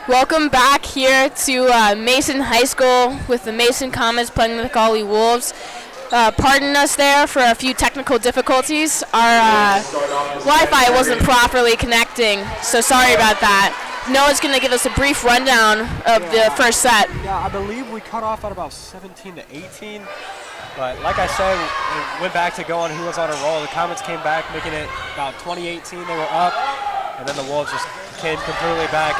Welcome back here to Mason High School with the Mason Comets playing the McAuley Wolves. Pardon us there for a few technical difficulties. Our Wi-Fi wasn't properly connecting, so sorry about that. Noah's going to give us a brief rundown of the first set. Yeah, I believe we cut off at about 17 to 18. But like I said, it went back to going who was on a roll. The Comets came back, making it about 20-18. They were up, and then the Wolves just came completely back,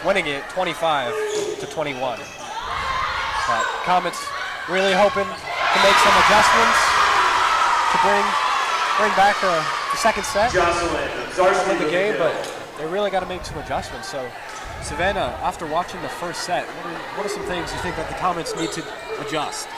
winning it 25 to 21. But Comets really hoping to make some adjustments to bring back the second set, win the game, but they really got to make some adjustments. So, Savannah, after watching the first set, what are some things you think that the Comets need to adjust?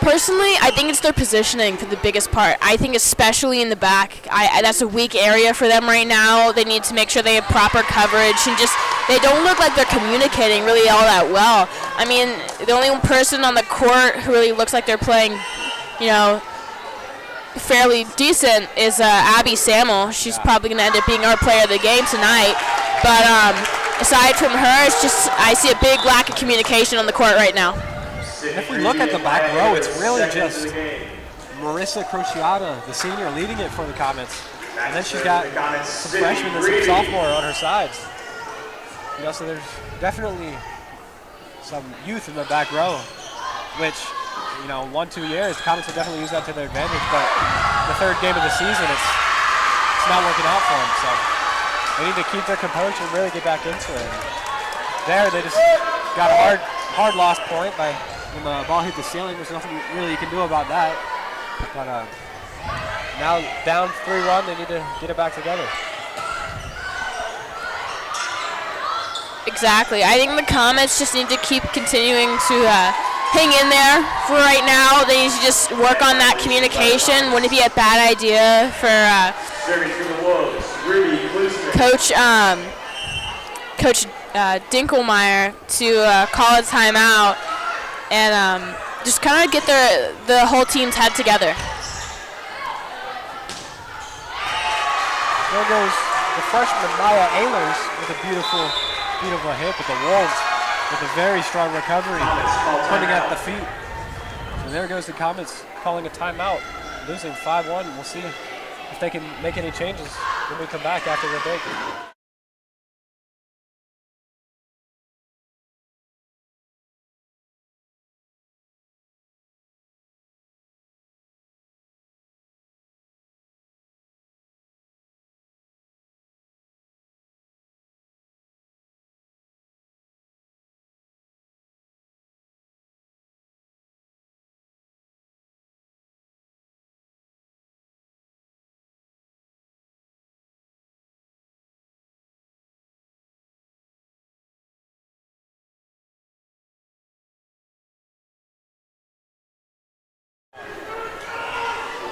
Personally, I think it's their positioning for the biggest part. I think especially in the back, that's a weak area for them right now. They need to make sure they have proper coverage and just they don't look like they're communicating really all that well. I mean, the only person on the court who really looks like they're playing, fairly decent is Abby Samuel. She's probably going to end up being our player of the game tonight. But aside from her, it's just I see a big lack of communication on the court right now. If we look at the back row, it's really just Marissa Crociata, the senior, leading it for the Comets. And then she's got some freshmen and some sophomore on her sides. So there's definitely some youth in the back row, which, 1-2 years, the Comets will definitely use that to their advantage. But the third game of the season, it's not working out for them. So they need to keep their composure and really get back into it. There, they just got a hard loss point by when the ball hit the ceiling. There's nothing really you can do about that. But now down 3-1, they need to get it back together. Exactly. I think the Comets just need to keep continuing to hang in there for right now. They need to just work on that communication. Wouldn't it be a bad idea for Coach Dinkelmeyer to call a timeout and just kind of get the whole team's head together. There goes the freshman Maya Ehlers with a beautiful hit, but the Wolves with a very strong recovery, putting at the feet. So there goes the Comets calling a timeout, losing 5-1. We'll see if they can make any changes when we come back after the break.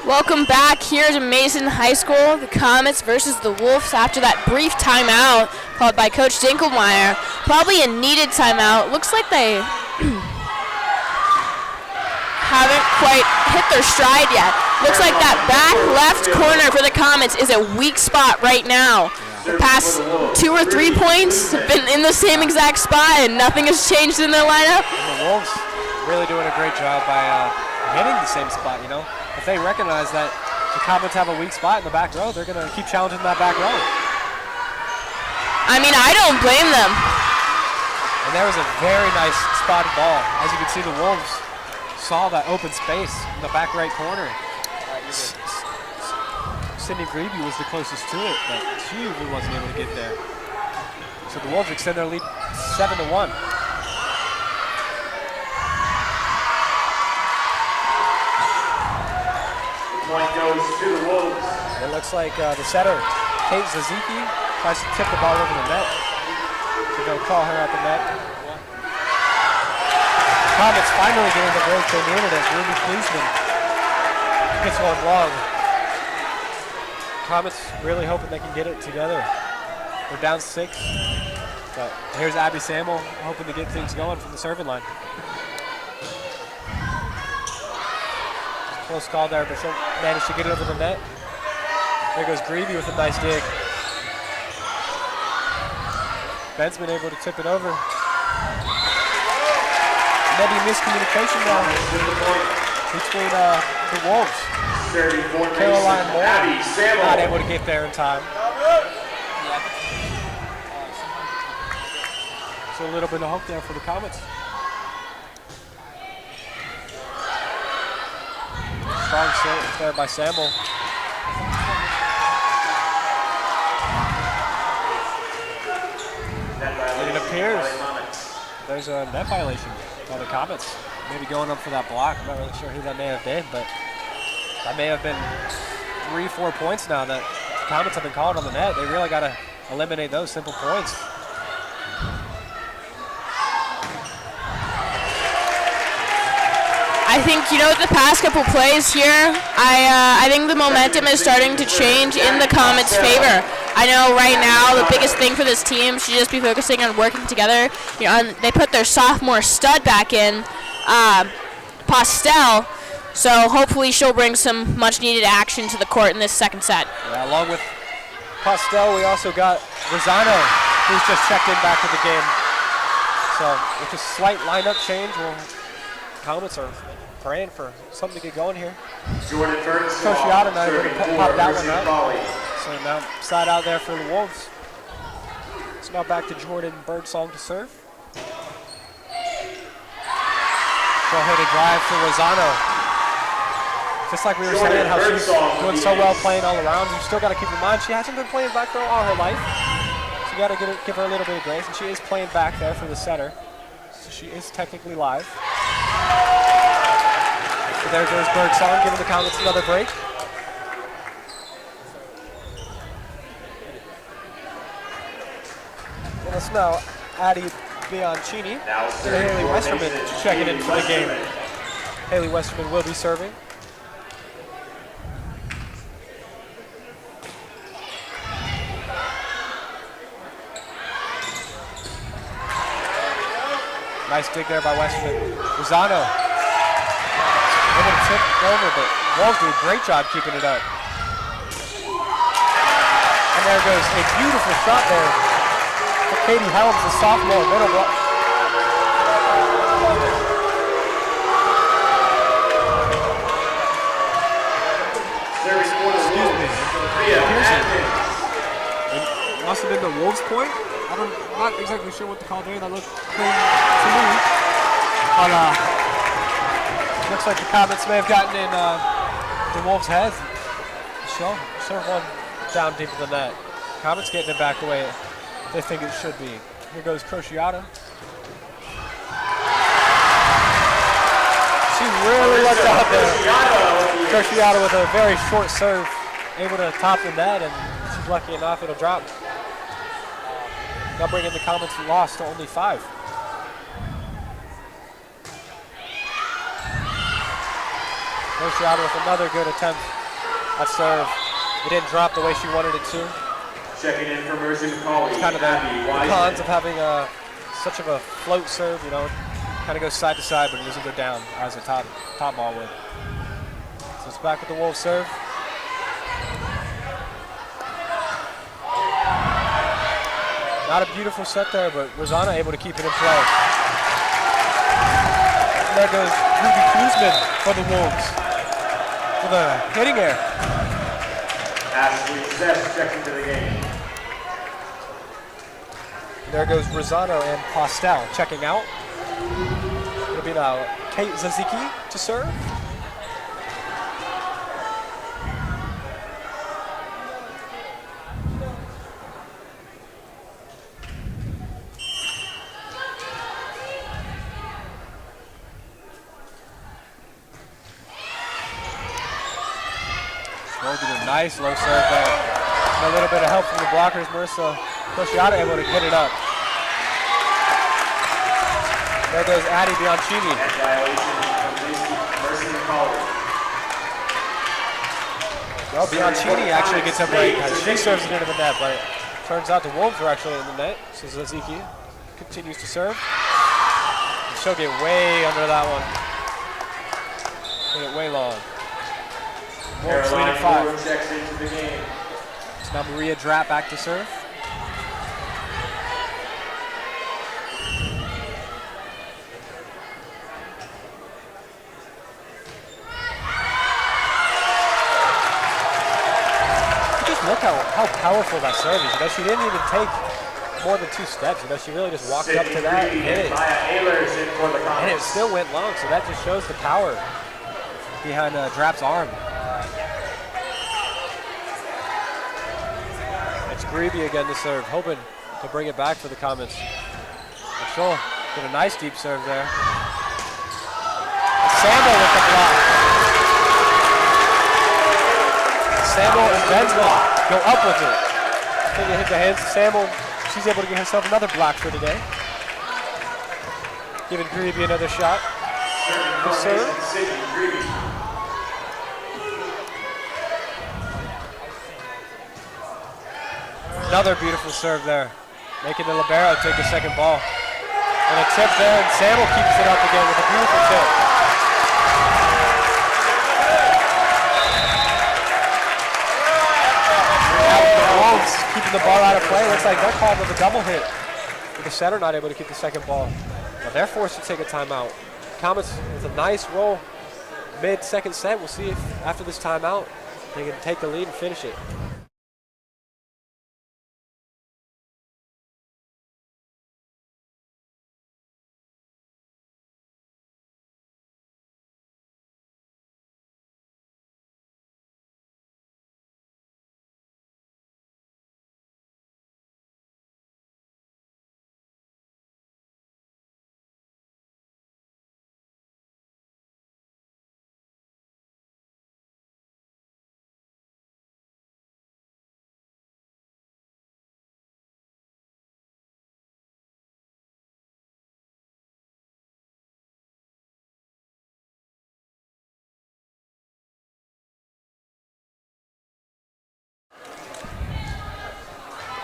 Welcome back here to Mason High School. The Comets versus the Wolves after that brief timeout called by Coach Dinkelmeyer. Probably a needed timeout. Looks like they haven't quite hit their stride yet. Looks like that back left corner for the Comets is a weak spot right now. The past 2 or 3 points have been in the same exact spot and nothing has changed in their lineup. And the Wolves really doing a great job by hitting the same spot, If they recognize that the Comets have a weak spot in the back row, they're going to keep challenging that back row. I mean, I don't blame them. And there was a very nice spotted ball. As you can see, the Wolves saw that open space in the back right corner. Sydney Grebe was the closest to it, but she really wasn't able to get there. So the Wolves extend their lead 7-1. Point goes to the Wolves. It looks like the setter, Kate Zaziki, tries to tip the ball over the net. So they'll call her at the net. Comets finally getting the break they needed it. Ruby Fleesman gets one long. Comets really hoping they can get it together. They're down 6. But here's Abby Samuel hoping to get things going from the serving line. Close call there, but she'll manage to get it over the net. There goes Grebe with a nice dig. Bensman able to tip it over. Maybe miscommunication now between the Wolves. Caroline Moore not able to get there in time. So a little bit of hope there for the Comets. Strong serve there by Samuel. And it appears there's a net violation by the Comets. Maybe going up for that block. I'm not really sure who that may have been, but that may have been 3-4 points now that the Comets have been called on the net. They really got to eliminate those simple points. I think, the past couple plays here, I think the momentum is starting to change in the Comets' favor. I know right now the biggest thing for this team should just be focusing on working together. And they put their sophomore stud back in, Postel, so hopefully she'll bring some much-needed action to the court in this second set. Yeah, along with Postel, we also got Rosano, who's just checked in back to the game. So with a slight lineup change, Comets are praying for something to get going here. Koshiata not able to pop that one up. So now side out there for the Wolves. So now back to Jordan Birdsong to serve. Go-headed drive for Rosano. Just like we were saying, how she's doing so well playing all around. You still got to keep in mind she hasn't been playing back row all her life. So you got to give her a little bit of grace, and she is playing back there for the setter. So she is technically live. So there goes Birdsong, giving the Comets another break. And it's now Addie Bianchini and Haley Westerman checking in for the game. Haley Westerman will be serving. Nice dig there by Westerman. Rosano able to tip over, but Wolves do a great job keeping it up. And there goes a beautiful shot there for Katie Helms, the sophomore middle block. Excuse me. It must have been the Wolves' point. I'm not exactly sure what to call there. That looked clean to me. But looks like the Comets may have gotten in the Wolves' head. Serve one down deep in the net. Comets getting it back the way they think it should be. Here goes Crociata. She really looked out there. Crociata with a very short serve, able to top the net, and she's lucky enough it'll drop. Now bringing the Comets' loss to only 5. Crociata with another good attempt at serve. It didn't drop the way she wanted it to. Checking in for McAuley. It's kind of the cons of having such of a float serve, kind of goes side to side, but it doesn't go down as a top ball would. So it's back with the Wolves serve. Not a beautiful set there, but Rosana able to keep it in play. And there goes Ruby Kuzman for the Wolves with a hitting error. Ashley Seth checking to the game. There goes Rosano and Postel checking out. It'll be now Kate Zaziki to serve. Nice low serve there. And a little bit of help from the blockers. Marissa Crociata able to hit it up. There goes Addie Bianchini. Well, Bianchini actually gets a break. She serves it into the net, but it turns out the Wolves are actually in the net. So Zaziki continues to serve. And she'll get way under that one. Hit it way long. Wolves leading 5. Checks into the game. So now Maria Drapp back to serve. how powerful that serve is. You know, she didn't even take more than 2 steps. You know, she really just walked up to that and hit it. And it still went long, so that just shows the power behind Drapp's arm. It's Greeby again to serve, hoping to bring it back for the Comets. And she'll get a nice deep serve there. Sambo with the block. Sambo and Benzman go up with it. I think they hit the hands of Sambo. She's able to get herself another block for today. Giving Greeby another shot. The serve. Another beautiful serve there, making the libero take the second ball. And a tip there, and Sambo keeps it up again with a beautiful tip. Wolves keeping the ball out of play. Looks like they're called with a double hit. With the center not able to keep the second ball. Now they're forced to take a timeout. Comets with a nice roll mid-second set. We'll see if after this timeout they can take the lead and finish it.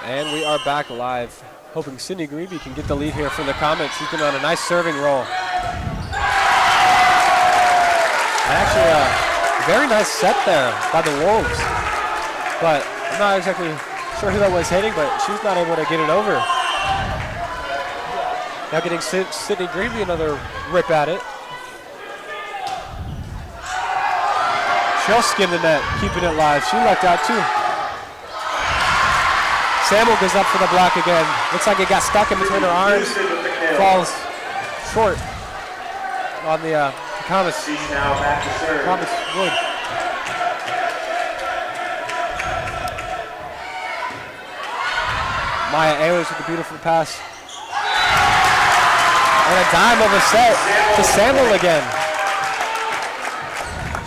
And we are back live, hoping Sydney Greeby can get the lead here for the Comets. He's been on a nice serving roll. Actually, a very nice set there by the Wolves. But I'm not exactly sure who that was hitting, but she's not able to get it over. Now getting Sydney Greeby another rip at it. She'll skim the net, keeping it live. She lucked out too. Samuel goes up for the block again. Looks like it got stuck in between her arms. Falls short on the Comets. Comets wood. Maya Ayers with a beautiful pass. And a dime of a set to Samuel again.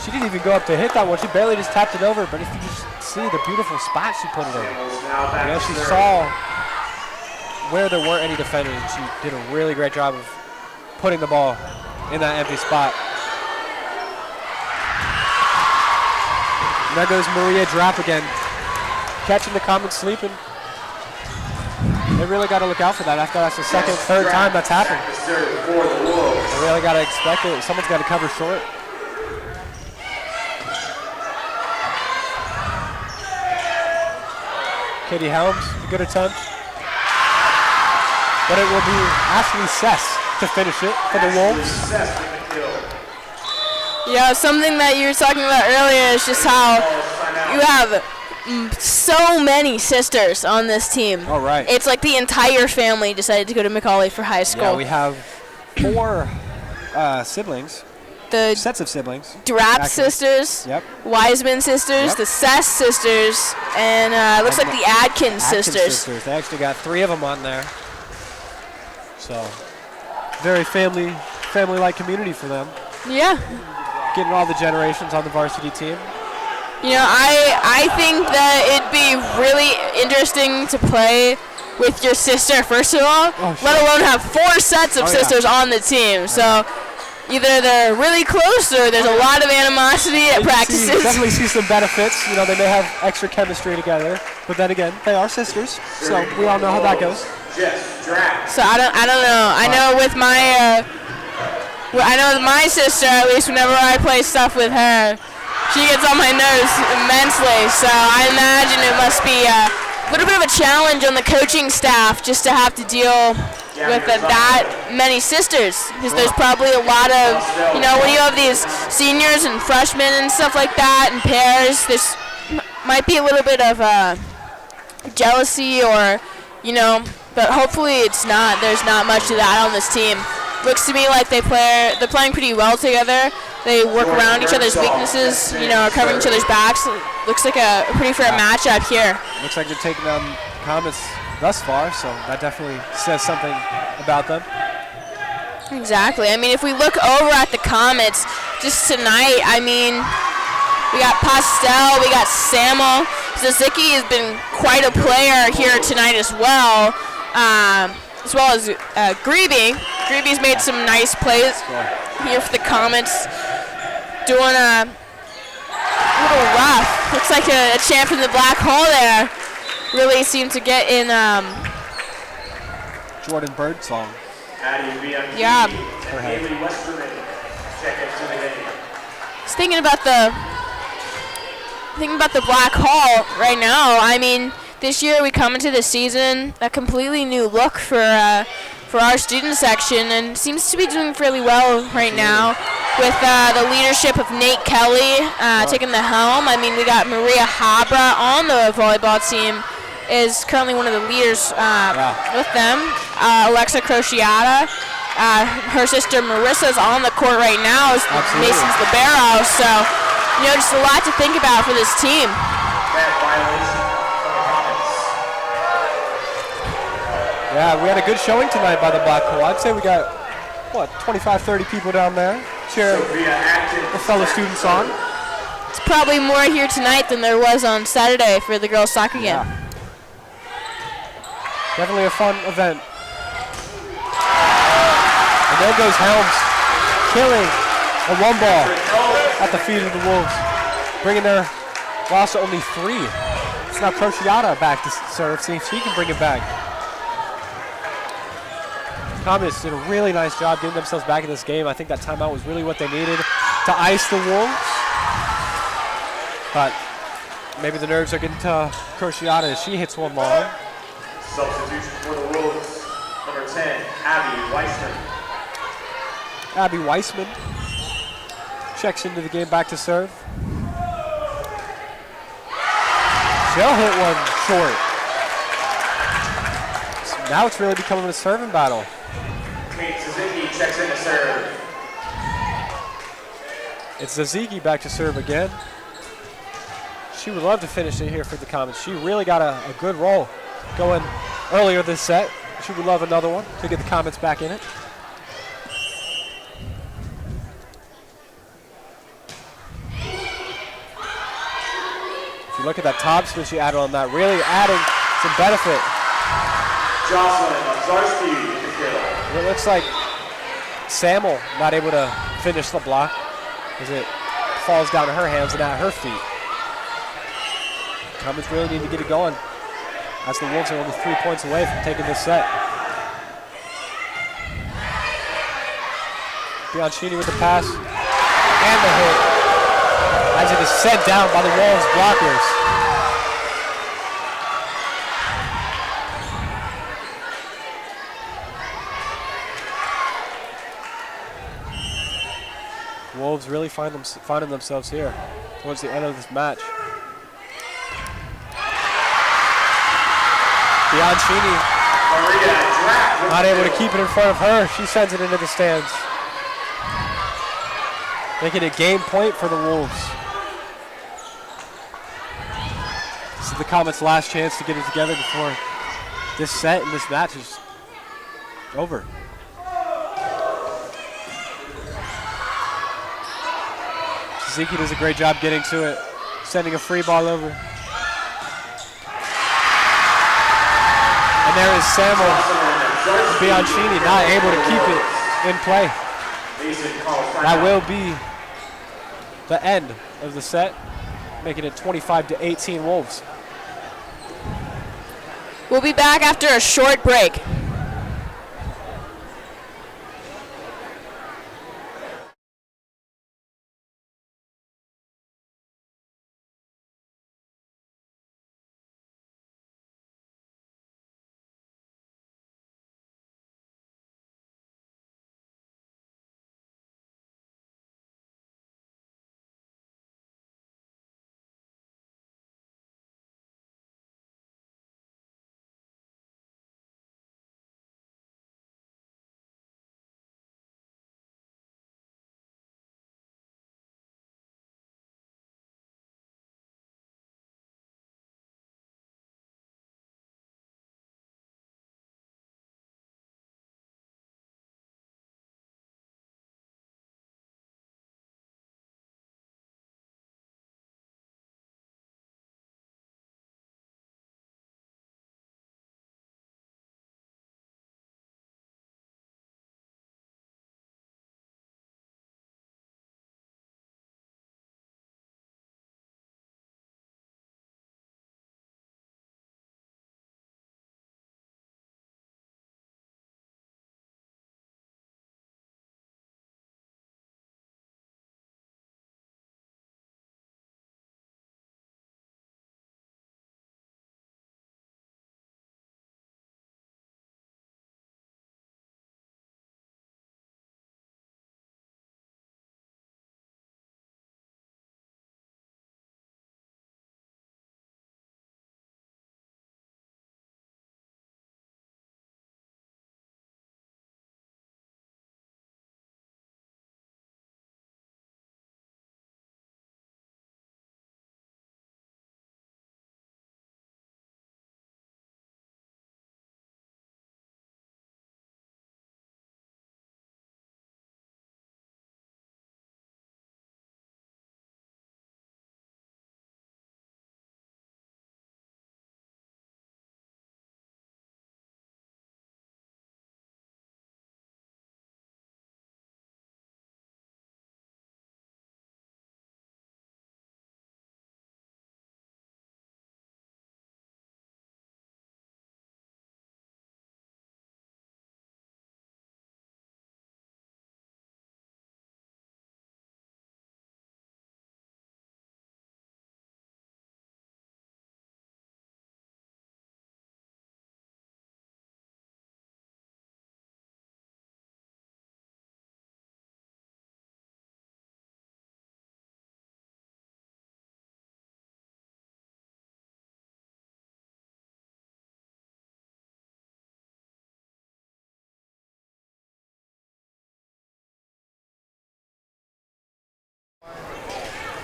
She didn't even go up to hit that one. She barely just tapped it over, but if you just see the beautiful spot she put it in. You know, she saw where there weren't any defenders, and she did a really great job of putting the ball in that empty spot. And there goes Maria Drapp again, catching the Comets sleeping. They really got to look out for that. After that's the second, third time that's happened. They really got to expect it. Someone's got to cover short. Katie Helms, a good attempt. But it will be Ashley Sess to finish it for the Wolves. Yeah, something that you were talking about earlier is just how you have so many sisters on this team. All right. It's like the entire family decided to go to McAuley for high school. Yeah, we have 4 siblings. The sets of siblings. Drapp sisters, yep. Wiseman sisters, Yep. the Sess sisters, and looks like the Adkins sisters. They actually got 3 of them on there. So, very family-like community for them. Yeah. Getting all the generations on the varsity team. You know, I think that it'd be really interesting to play with your sister, first of all, let alone have 4 sets of sisters on the team. So. Either they're really close or there's a lot of animosity at practices. Definitely see some benefits. You know, they may have extra chemistry together, but then again, they are sisters, so we all know how that goes. So I don't know. I know with my sister, at least whenever I play stuff with her, she gets on my nerves immensely. So I imagine it must be a little bit of a challenge on the coaching staff just to have to deal with that many sisters, because there's probably a lot of, you know, when you have these seniors and freshmen and stuff like that and pairs, there's might be a little bit of jealousy or, but hopefully it's not. There's not much of that on this team. Looks to me like they're playing pretty well together. They work around each other's weaknesses, are covering each other's backs. Looks like a pretty fair matchup here. Looks like they're taking on Comets thus far, so that definitely says something about them. Exactly. I mean, if we look over at the Comets just tonight, I mean, we got Pastel, we got Samo. Zazicki has been quite a player here tonight as well as Grebe. Grebe's made some nice plays here for the Comets. Doing a little rough. Looks like a champ in the black hole there. Really seemed to get in Jordan Bird song. Yeah. Just thinking about the black hole right now. I mean, this year we come into the season a completely new look for our student section, and seems to be doing fairly well right now with the leadership of Nate Kelly taking the helm. I mean, we got Maria Habra on the volleyball team, is currently one of the leaders with them. Alexa Crociata, her sister Marissa's on the court right now as Mason's libero. So, just a lot to think about for this team. Yeah, we had a good showing tonight by the Black Hole. I'd say we got, 25, 30 people down there cheering the fellow students on. It's probably more here tonight than there was on Saturday for the girls' soccer game. Definitely a fun event. And there goes Helms, killing a one ball at the feet of the Wolves, bringing their loss to only 3. It's now Crociata back to serve, see if she can bring it back. Comets did a really nice job getting themselves back in this game. I think that timeout was really what they needed to ice the Wolves. But maybe the nerves are getting to Crociata as she hits one long. Substitution for the Wolves, number 10, Abby Weissman. Abby Weissman checks into the game back to serve. She'll hit one short. So now it's really becoming a serving battle. Kate Suzuki checks in to serve. It's Zaziki back to serve again. She would love to finish it here for the Comets. She really got a good roll going earlier this set. She would love another one to get the Comets back in it. If you look at that top spin she added on that, really adding some benefit. Jocelyn Mazarski with the kill. It looks like Samuel not able to finish the block as it falls down to her hands and at her feet. Comets really need to get it going, as the Wolves are only 3 points away from taking this set. Bianchini with the pass and the hit as it is sent down by the Wolves blockers. Wolves really finding themselves here towards the end of this match. Bianchini not able to keep it in front of her. She sends it into the stands, making it game point for the Wolves. This is the Comets' last chance to get it together before this set and this match is over. Ziki does a great job getting to it, sending a free ball over. And there is Samuel Bianchini not able to keep it in play. That will be the end of the set, making it 25-18 Wolves. We'll be back after a short break.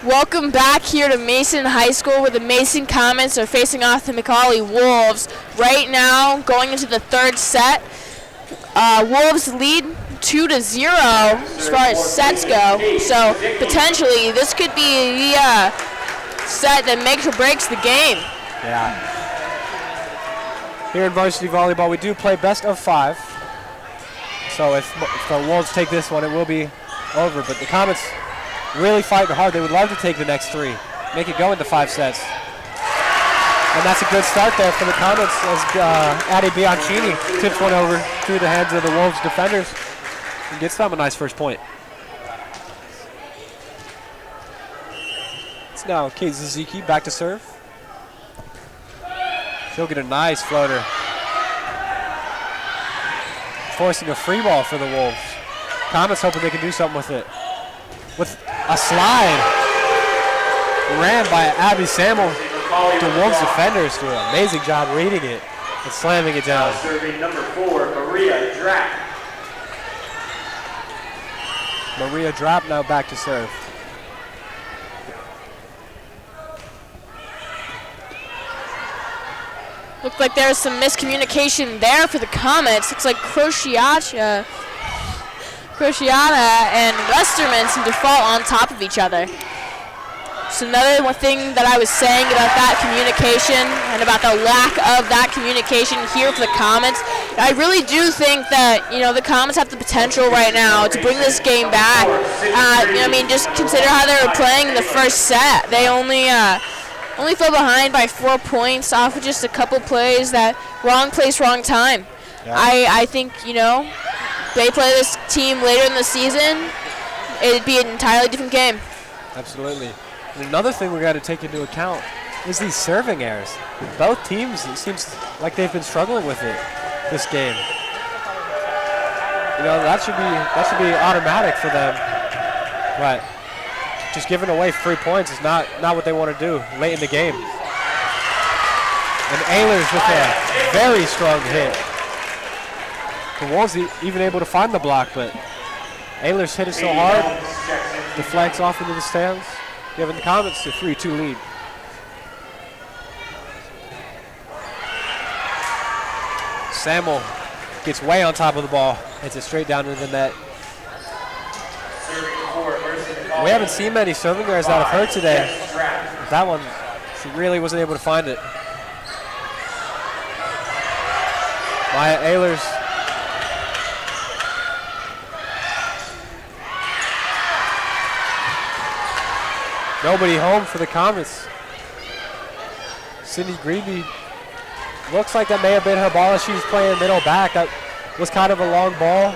Welcome back here to Mason High School, where the Mason Comets are facing off the McAuley Wolves. Right now, going into the third set, Wolves lead 2-0 as far as sets go. So potentially, this could be the set that makes or breaks the game. Yeah. Here in varsity volleyball, we do play best of 5. So if the Wolves take this one, it will be over. But the Comets really fighting hard. They would love to take the next 3, make it go into 5 sets. And that's a good start there for the Comets as Addie Bianchini tips one over through the hands of the Wolves defenders and gets them a nice first point. It's now Kate Ziziki back to serve. She'll get a nice floater. Forcing a free ball for the Wolves. Comets hoping they can do something with it. With a slide ran by Abby Samuel. The Wolves defenders do an amazing job reading it and slamming it down. Serving number 4, Maria Drapp. Maria Drapp now back to serve. Looks like there's some miscommunication there for the Comets. Looks like Crociata and Westerman seem to fall on top of each other. So another one thing that I was saying about that communication and about the lack of that communication here for the Comets, I really do think that, you know, the Comets have the potential right now to bring this game back. I mean, just consider how they were playing in the first set. They only fell behind by 4 points off of just a couple plays that wrong place, wrong time. Yeah. I think, you know, they play this team later in the season, it'd be an entirely different game. Absolutely. And another thing we got to take into account is these serving errors. Both teams, it seems like they've been struggling with it this game. You know, that should be automatic for them. But just giving away free points is not what they want to do late in the game. And Ehlers with a very strong hit. The Wolves even able to find the block, but Ehlers hit it so hard, deflects off into the stands, giving the Comets a 3-2 lead. Samuel gets way on top of the ball, hits it straight down into the net. We haven't seen many serving errors out of her today. But that one, she really wasn't able to find it. Maya Ehlers. Nobody home for the Comets. Cindy Grebe looks like that may have been her ball as she was playing middle back. That was kind of a long ball,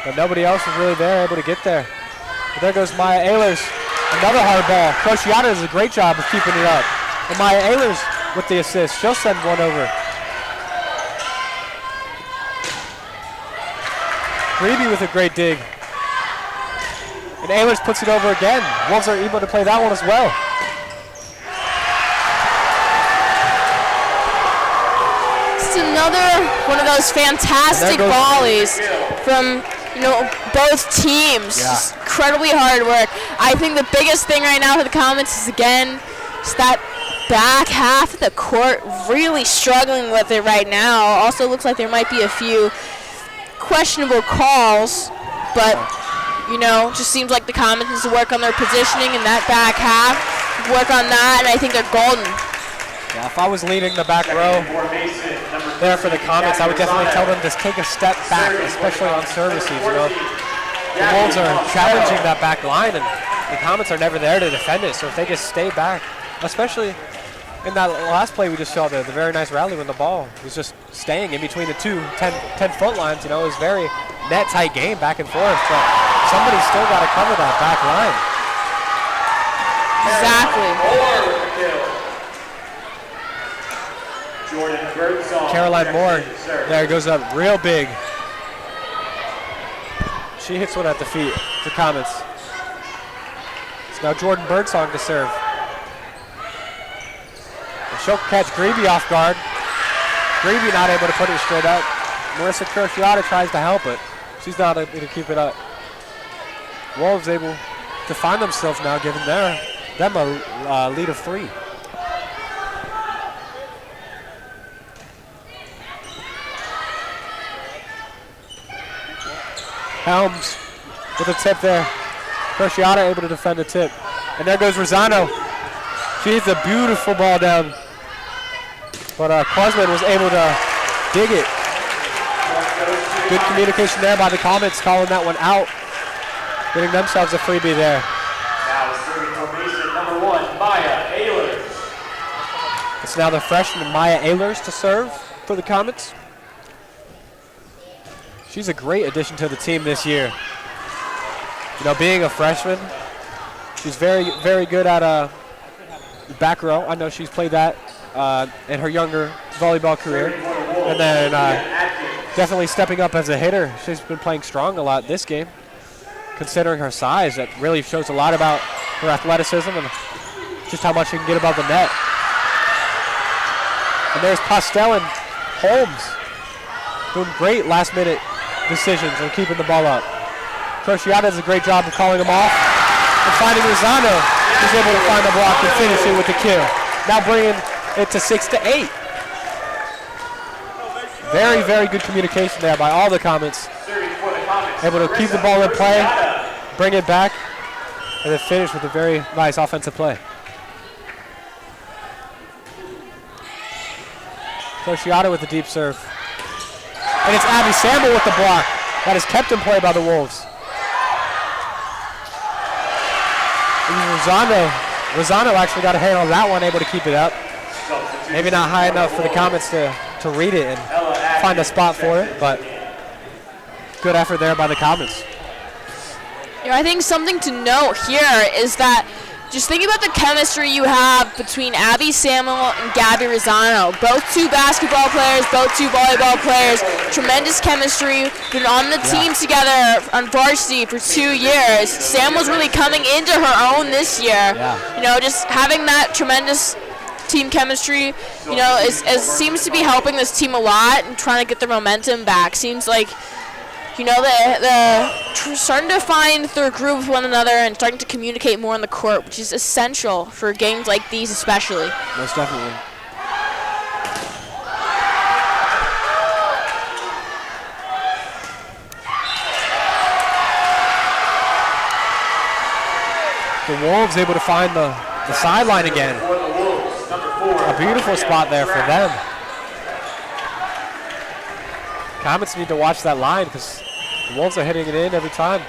but nobody else was really there, able to get there. But there goes Maya Ehlers, another hard ball. Crociata does a great job of keeping it up. And Maya Ehlers with the assist. She'll send one over. Grebe with a great dig. And Ehlers puts it over again. Wolves are able to play that one as well. It's another one of those fantastic volleys from, you know, both teams. Yeah. Just incredibly hard work. I think the biggest thing right now for the Comets is, again, just that back half of the court, really struggling with it right now. Also looks like there might be a few questionable calls, but you know, just seems like the Comets needs to work on their positioning in that back half, work on that, and I think they're golden. Yeah, if I was leading the back row there for the Comets, I would definitely tell them to take a step back, especially on services. You know, the Wolves are challenging that back line, and the Comets are never there to defend it. So if they just stay back, especially in that last play we just saw, the very nice rally when the ball was just staying in between the two 10-foot lines. You know, it was very net tight game back and forth, but somebody's still got to cover that back line. Exactly. Caroline Moore there goes up real big. She hits one at the feet to Comets. It's now Jordan Birdsong to serve. And she'll catch Grebe off guard. Grebe not able to put it straight up. Marissa Crociata tries to help it. She's not able to keep it up. Wolves able to find themselves now, giving them a lead of 3. Helms with a tip there. Cruciata able to defend the tip. And there goes Rosano. She hits a beautiful ball down. But Quasman was able to dig it. Good communication there by the Comets, calling that one out. Getting themselves a freebie there. Now serving for Mason, number 1, Maya Ehlers. It's now the freshman Maya Ehlers to serve for the Comets. She's a great addition to the team this year. You know, being a freshman, she's very, very good at back row. I know she's played that in her younger volleyball career. And then definitely stepping up as a hitter. She's been playing strong a lot this game. Considering her size, that really shows a lot about her athleticism and just how much she can get above the net. And there's Postel and Holmes doing great last-minute decisions and keeping the ball up. Cruciata does a great job of calling them off and finding Rosano, who's able to find the block and finish it with the kill. Now bringing it to 6-8. Very, very good communication there by all the Comets. Able to keep the ball in play, bring it back, and then finish with a very nice offensive play. Cruciata with the deep serve. And it's Abby Samble with the block. That is kept in play by the Wolves. Rosano actually got a hand on that one, able to keep it up. Maybe not high enough for the Comets to read it and find a spot for it, but good effort there by the Comets. You know, I think something to note here is that just think about the chemistry you have between Abby Samuel and Gabby Rosano. Both 2 basketball players, both 2 volleyball players. Tremendous chemistry. Been on the team together on varsity for 2 years. Samuel's really coming into her own this year. You know, just having that tremendous team chemistry, you know, seems to be helping this team a lot and trying to get their momentum back. Seems like, you know, they're starting to find their groove with one another and starting to communicate more on the court, which is essential for games like these especially. Most definitely. The Wolves able to find the sideline again. A beautiful spot there for them. Comets need to watch that line because the Wolves are hitting it in every time.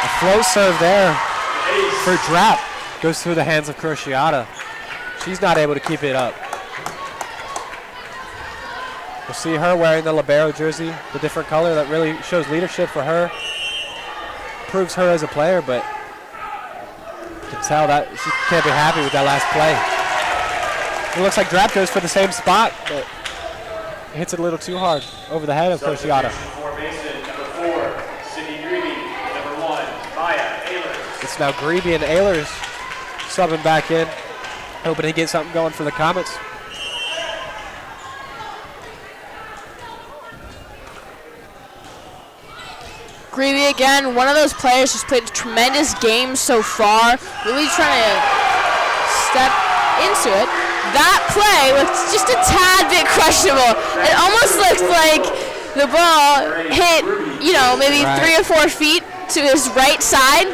A flow serve there for Drapp. Goes through the hands of Cruciata. She's not able to keep it up. We'll see her wearing the libero jersey, the different color that really shows leadership for her. Proves her as a player, but you can tell that she can't be happy with that last play. It looks like Drapp goes for the same spot, but hits it a little too hard over the head of Cruciata. It's now Grebe and Ehlers subbing back in, hoping to get something going for the Comets. Grebe again, one of those players who's played a tremendous game so far, really trying to step into it. That play was just a tad bit questionable. It almost looked like the ball hit, you know, maybe 3 or 4 feet to his right side.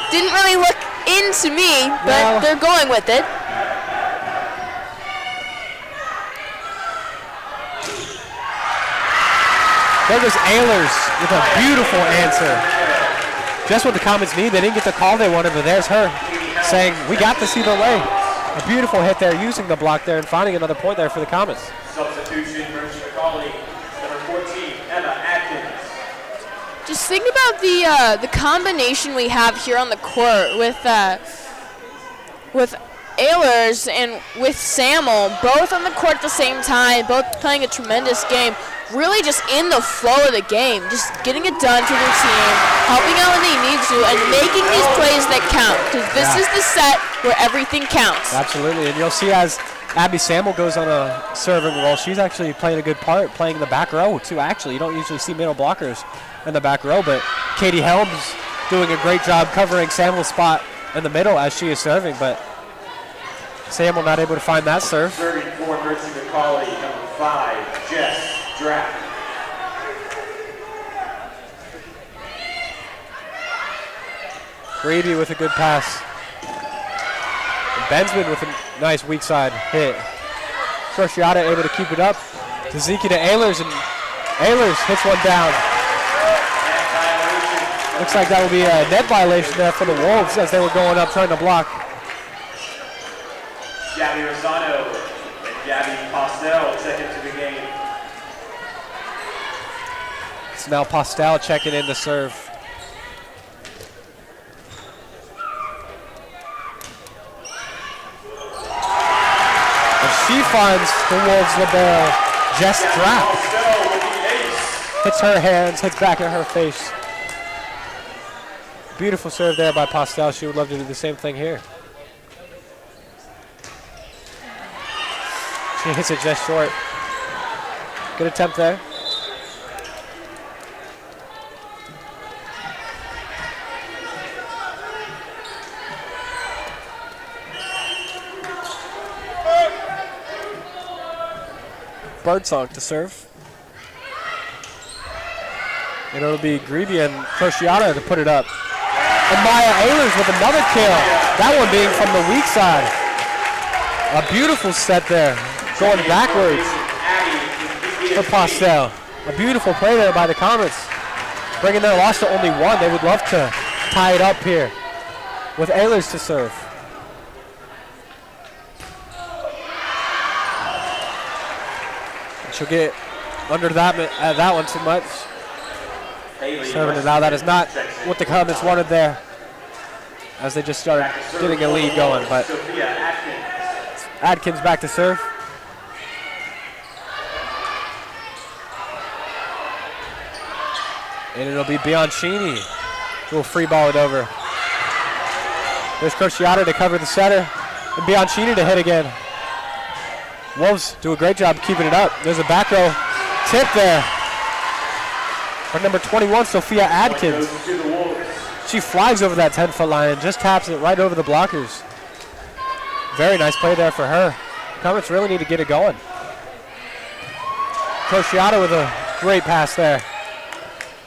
Didn't really look into me, but they're going with it. There goes Ehlers with a beautiful answer. Just what the Comets need. They didn't get the call they wanted, but there's her saying, we got this either way. A beautiful hit there, using the block there and finding another point there for the Comets. Substitution for McAuley, number 14, Emma Atkins. Just think about the combination we have here on the court with Ehlers and with Samuel, both on the court at the same time, both playing a tremendous game. Really just in the flow of the game, just getting it done for their team, helping out when they need to, and making these plays that count. Because this is the set where everything counts. Absolutely, and you'll see as Abby Samuel goes on a serving roll. She's actually playing a good part, playing in the back row too. Actually, you don't usually see middle blockers in the back row, but Katie Helms doing a great job covering Samuel's spot in the middle as she is serving, but Samuel not able to find that serve. Serving for Mercy McAuley, number 5, Jess Draft. Grady with a good pass. Bensman with a nice weak side hit. Crociata able to keep it up. Taziki to Ehlers, and Ehlers hits one down. Looks like that will be a net violation there for the Wolves as they were going up trying to block. Gabby Rosano and Gabby Postel second to the game. It's now Postel checking in to serve. She finds the Wolves libero, Jess Drapp. Hits her hands, hits back at her face. Beautiful serve there by Postel. She would love to do the same thing here. She hits it just short. Good attempt there. Birdsong to serve. And it'll be Greeby and Crociata to put it up. And Maya Ehlers with another kill. That one being from the weak side. A beautiful set there. Going backwards for Postel. A beautiful play there by the Comets. Bringing their loss to only 1. They would love to tie it up here with Ehlers to serve. She'll get under that one too much. Serving it now. That is not what the Comets wanted there as they just started getting a lead going. But Adkins back to serve. And it'll be Bianchini who will free ball it over. There's Crociata to cover the setter. And Bianchini to hit again. Wolves do a great job keeping it up. There's a back row tip there for number 21, Sophia Adkins. She flies over that 10-foot line and just taps it right over the blockers. Very nice play there for her. Comets really need to get it going. Crociata with a great pass there.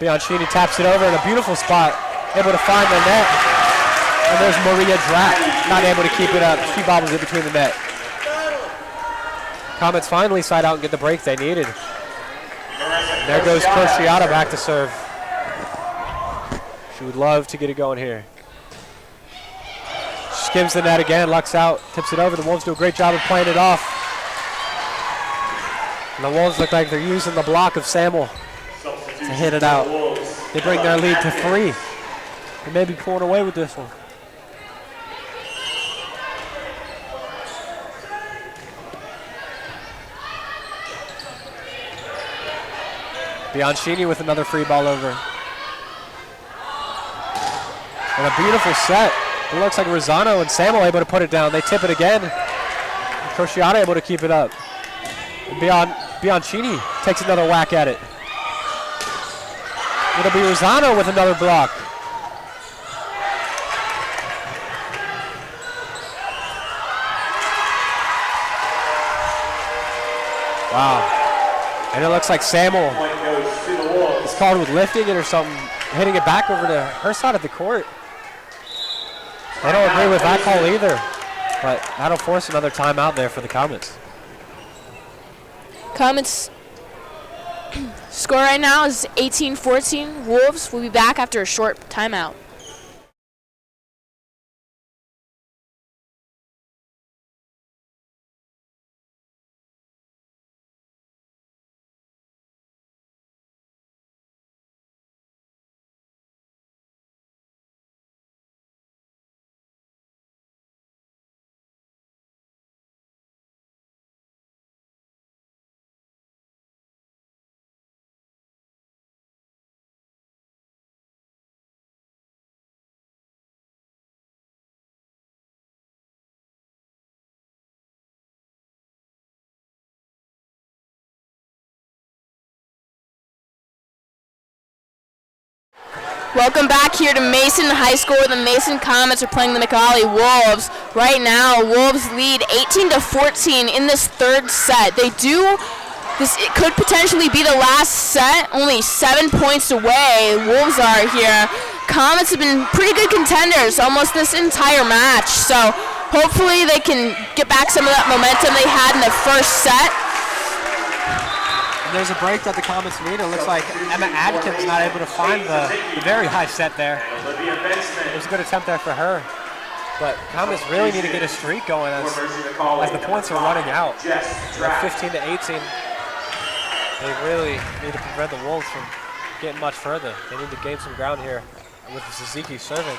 Bianchini taps it over in a beautiful spot, able to find the net. And there's Maria Drapp, not able to keep it up. She bobbles it between the net. Comets finally side out and get the break they needed. And there goes Crociata back to serve. She would love to get it going here. Skims the net again, lucks out, tips it over. The Wolves do a great job of playing it off. And the Wolves look like they're using the block of Samuel to hit it out. They bring their lead to 3. They may be pulling away with this one. Bianchini with another free ball over. And a beautiful set. It looks like Rosano and Samuel able to put it down. They tip it again. And Crociata able to keep it up. And Bianchini takes another whack at it. It'll be Rosano with another block. Wow. And it looks like Samuel is called with lifting it or something, hitting it back over to her side of the court. They don't agree with that call either, but that'll force another timeout there for the Comets. Comets score right now is 18-14. Wolves will be back after a short timeout. Welcome back here to Mason High School, where the Mason Comets are playing the McAuley Wolves. Right now, Wolves lead 18-14 in this third set. It could potentially be the last set, only 7 points away. Wolves are here. Comets have been pretty good contenders almost this entire match, so hopefully they can get back some of that momentum they had in the first set. There's a break that the Comets need. It looks like Emma Adkins not able to find the very high set there. It was a good attempt there for her. But Comets really need to get a streak going as the points are running out. 15-18. They really need to prevent the Wolves from getting much further. They need to gain some ground here with Suzuki serving.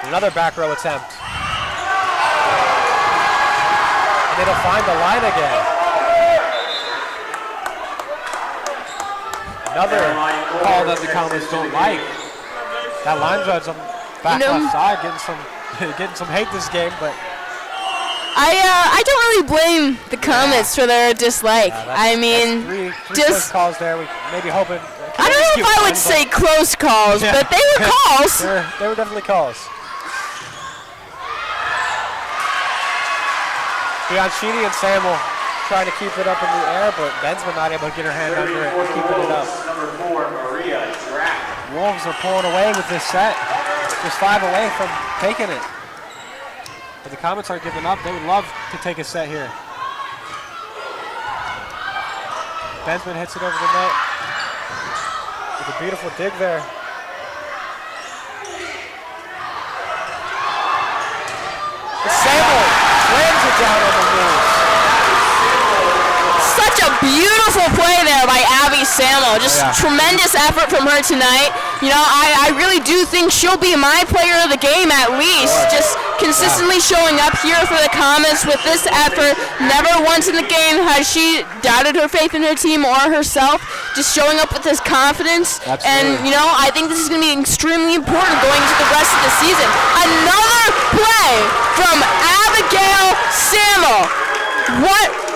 Another back row attempt. And it'll find the line again. Another call that the Comets don't like. That line judge on back left side getting some hate this game, but I don't really blame the Comets for their dislike. I mean, three close calls there. We maybe hoping. I don't know if I would say close calls, but they were calls. They were definitely calls. Bianchini and Samuel trying to keep it up in the air, but Bensman not able to get her hand under it and keeping it up. Wolves are pulling away with this set. Just 5 away from taking it. But the Comets aren't giving up. They would love to take a set here. Bensman hits it over the net with a beautiful dig there. Samuel slams it down on the Wolves. Such a beautiful play there by Abby Samo. Just tremendous effort from her tonight. You know, I really do think she'll be my player of the game at least. Just consistently showing up here for the Comets with this effort. Never once in the game has she doubted her faith in her team or herself. Just showing up with this confidence. Absolutely. And, you know, I think this is going to be extremely important going into the rest of the season. Another play from Abigail Samo.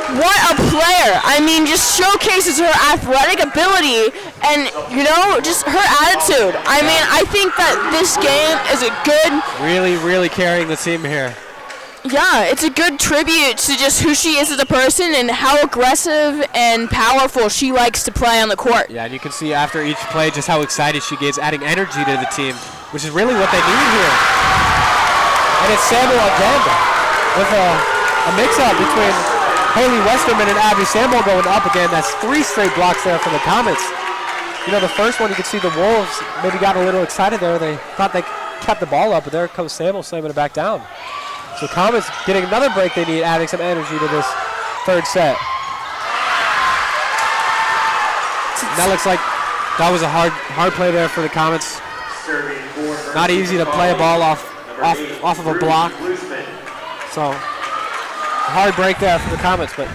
What a player. I mean, just showcases her athletic ability and, you know, just her attitude. I mean, I think that this game is a good... Really carrying the team here. Yeah, it's a good tribute to just who she is as a person and how aggressive and powerful she likes to play on the court. Yeah, and you can see after each play just how excited she gets, adding energy to the team, which is really what they need here. And it's Samuel again with a mix-up between Haley Westerman and Abby Samuel going up again. That's 3 straight blocks there for the Comets. You know, the first one you could see the Wolves maybe got a little excited there. They thought they kept the ball up, but there comes Samuel slamming it back down. So Comets getting another break they need, adding some energy to this third set. And that looks like that was a hard play there for the Comets. Not easy to play a ball off of a block. So hard break there for the Comets, but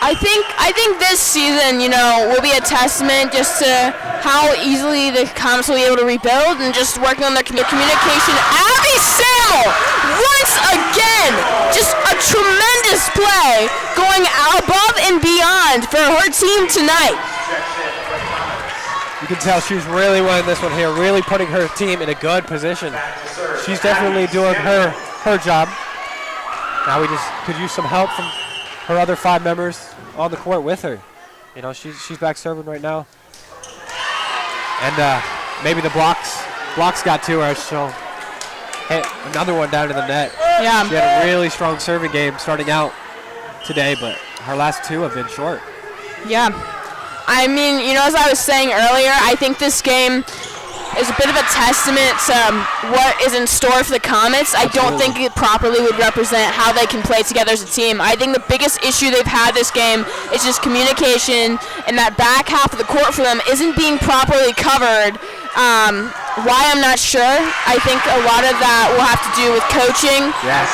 I think this season, you know, will be a testament just to how easily the Comets will be able to rebuild and just working on their communication. Abby Samuel, once again, just a tremendous play going above and beyond for her team tonight. You can tell she's really winning this one here, really putting her team in a good position. She's definitely doing her job. Now we just could use some help from her other 5 members on the court with her. You know, she's back serving right now. And maybe the blocks got to her. She'll hit another one down to the net. Yeah. She had a really strong serving game starting out today, but her last 2 have been short. Yeah. I mean, you know, as I was saying earlier, I think this game is a bit of a testament to what is in store for the Comets. I don't think it properly would represent how they can play together as a team. I think the biggest issue they've had this game is just communication, and that back half of the court for them isn't being properly covered. Why, I'm not sure. I think a lot of that will have to do with coaching. Yes.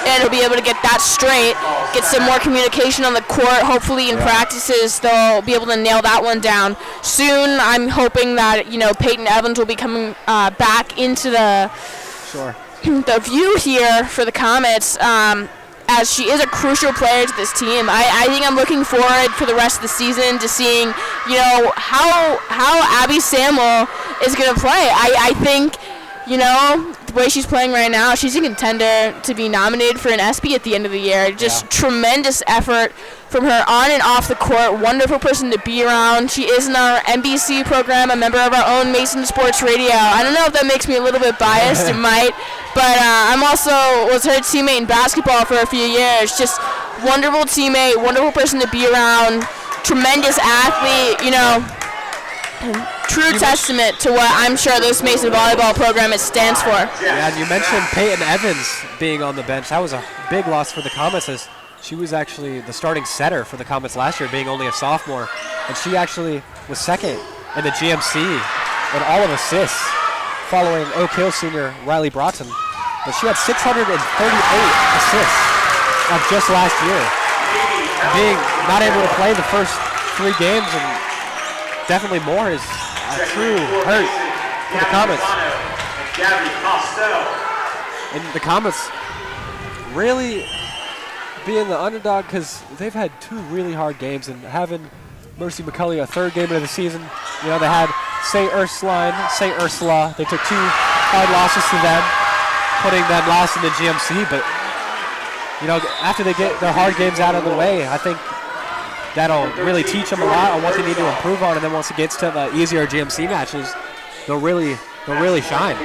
And it'll be able to get that straight, get some more communication on the court. Hopefully in practices they'll be able to nail that one down. Soon I'm hoping that, you know, Peyton Evans will be coming back into the view here for the Comets. as she is a crucial player to this team. I think I'm looking forward for the rest of the season to seeing, you know, how Abby Samuel is going to play. I think, you know, the way she's playing right now, she's a contender to be nominated for an ESPY at the end of the year. Just tremendous effort from her on and off the court. Wonderful person to be around. She is in our NBC program, a member of our own Mason Sports Radio. I don't know if that makes me a little bit biased. It might. But I'm also was her teammate in basketball for a few years. Just wonderful teammate, wonderful person to be around. Tremendous athlete, you know. True testament to what I'm sure this Mason volleyball program stands for. Yeah, and you mentioned Peyton Evans being on the bench. That was a big loss for the Comets, as she was actually the starting setter for the Comets last year, being only a sophomore. And she actually was second in the GMC in all of assists, following Oak Hill senior Riley Broughton. But she had 638 assists just last year. Being not able to play the first 3 games and definitely more is a true hurt for the Comets. And the Comets really being the underdog, because they've had 2 really hard games, and having Mercy McAuley a 3rd game of the season. You know, they had St. Ursula. They took 2 hard losses to them, putting them last in the GMC. But, you know, after they get their hard games out of the way, I think that'll really teach them a lot on what they need to improve on. And then once it gets to the easier GMC matches, they'll really shine.